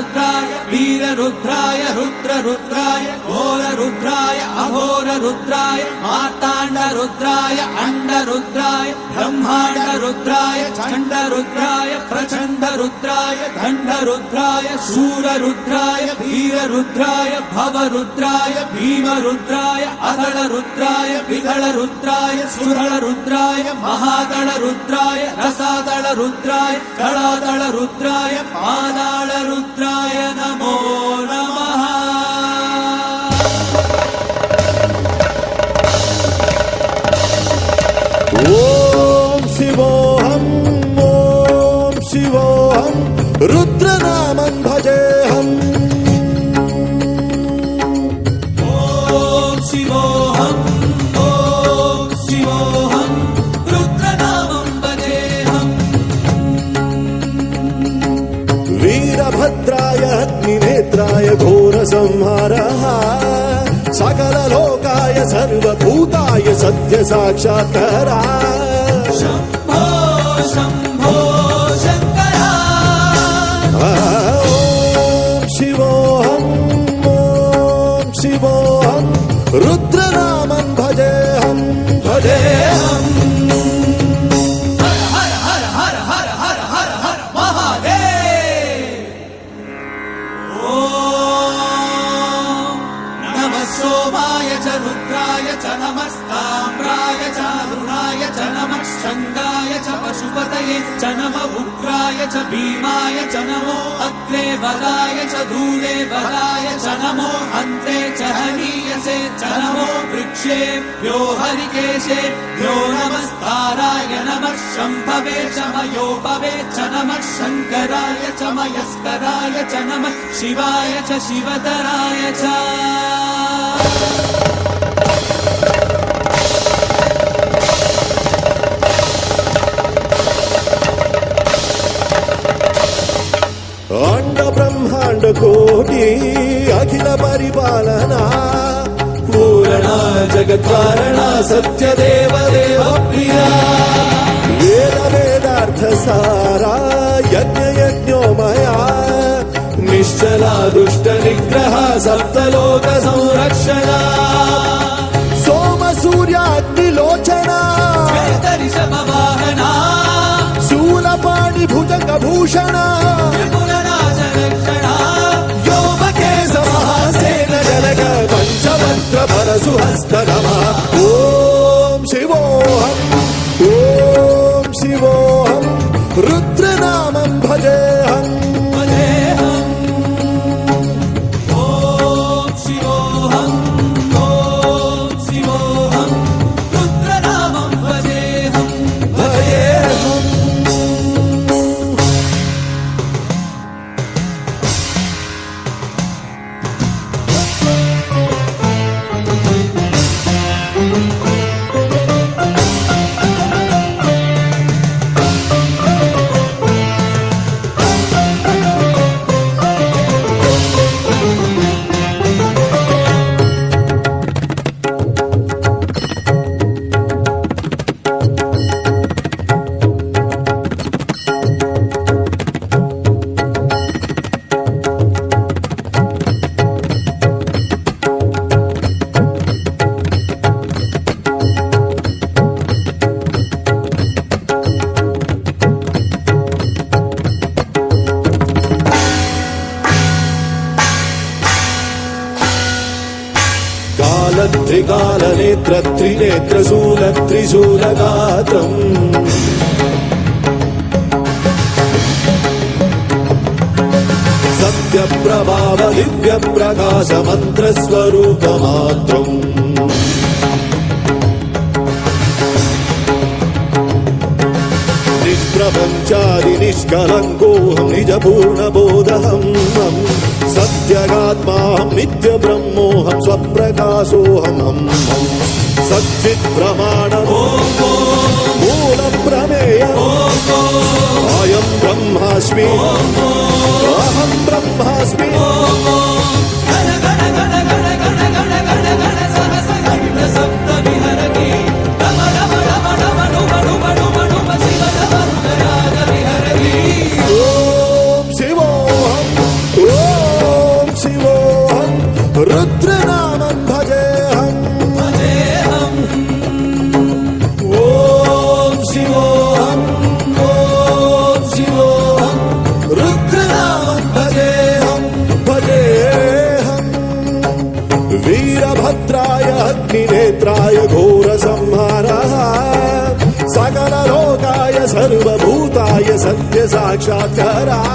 रुद्राय वीर रुद्राय रुद्र रुद्राय घोर रुद्राय अघोर रुद्राय मार्तांड रुद्राय अंड रुद्राय ब्रह्मांड रुद्राय चंड रुद्राय प्रचंड रुद्राय दंड रुद्राय शूर रुद्राय वीर रुद्राय भव रुद्राय भीम रुद्राय अदळ रुद्राय विदळ रुद्राय सुदळ रुद्राय महादळ रुद्राय रसादळ रुद्राय कलादळ रुद्राय पादाळ रुद्राय नमो नमः। ओम शिवोऽहं रुद्रनामं भजेऽहम्। ओम शिवोऽहं रुद्रनामं भजेऽहम्। वीरभद्राय अग्निनेत्राय घोरसंहारः सकललोकाय सर्वभूताय सत्यसाक्षात्कारः। शम्भो शम्भो शङ्कर। ओम शिवोऽहं रुद्रनामं भजेऽहम् भजेऽहम्। हर हर हर हर हर हर हर महादेव। ओम नमः सोमाय च रुद्राय च नमस्ताम्राय च अरुणाय च नमः शङ्गाय च पशुपतये च नमः उग्राय च भीमाय च नमो अग्रे वराय च धूले वराय च नमो अन्ते च हनीयसे च नमो वृक्षेभ्यो हरिकेशेभ्यो नमस्ताराय नमः शम्भवे च मयोपवे च नमः शङ्कराय च मयस्कराय च नमः शिवाय च शिवतराय च। अंड ब्रह्मांड कोटि अखिल परिपालना पूरणा जगत्कारणा सत्यदेव देव प्रिया वेद वेदार्थ सारा यज्ञ यज्ञोमया निश्चला दुष्ट निग्रह सप्तलोक संरक्षणा सोम सूर्याग्निलोचना ऋषभवाहना शूलपाणि भुजंग भूषणा व्योमकेश महासेन जनक पंचमंत्र परशुहस्त नमः। ओम शिवोऽहं रुद्रनामं भजेऽहम्। ओम शिवोऽहं रुद्रनामं भजेऽहम्। त्रिकालनेत्र त्रिनेत्रशूल त्रिशूलगात्रम् सत्यप्रभाव दिव्यप्रकाश मन्त्रस्वरूपमात्रम् निष्प्रपञ्चादि निष्कलङ्कोऽहं निजपूर्णबोधहम् सत्यगात्माहं नित्यब्रह्मोऽहं स्वप्रकाशोऽहम् सच्चित्प्रमाणम् मूलप्रमेयम् अयं ब्रह्मास्मि अहं ब्रह्मास्मि। ओम रुद्रनामं भजेऽहम् ॐ शिवोऽहम् ॐ शिवोऽहम् रुद्रनामं भजेऽहम् वीरभद्राय अग्निनेत्राय घोरसंहारः सकललोकाय सर्वभूताय सत्यसाक्षात्कारः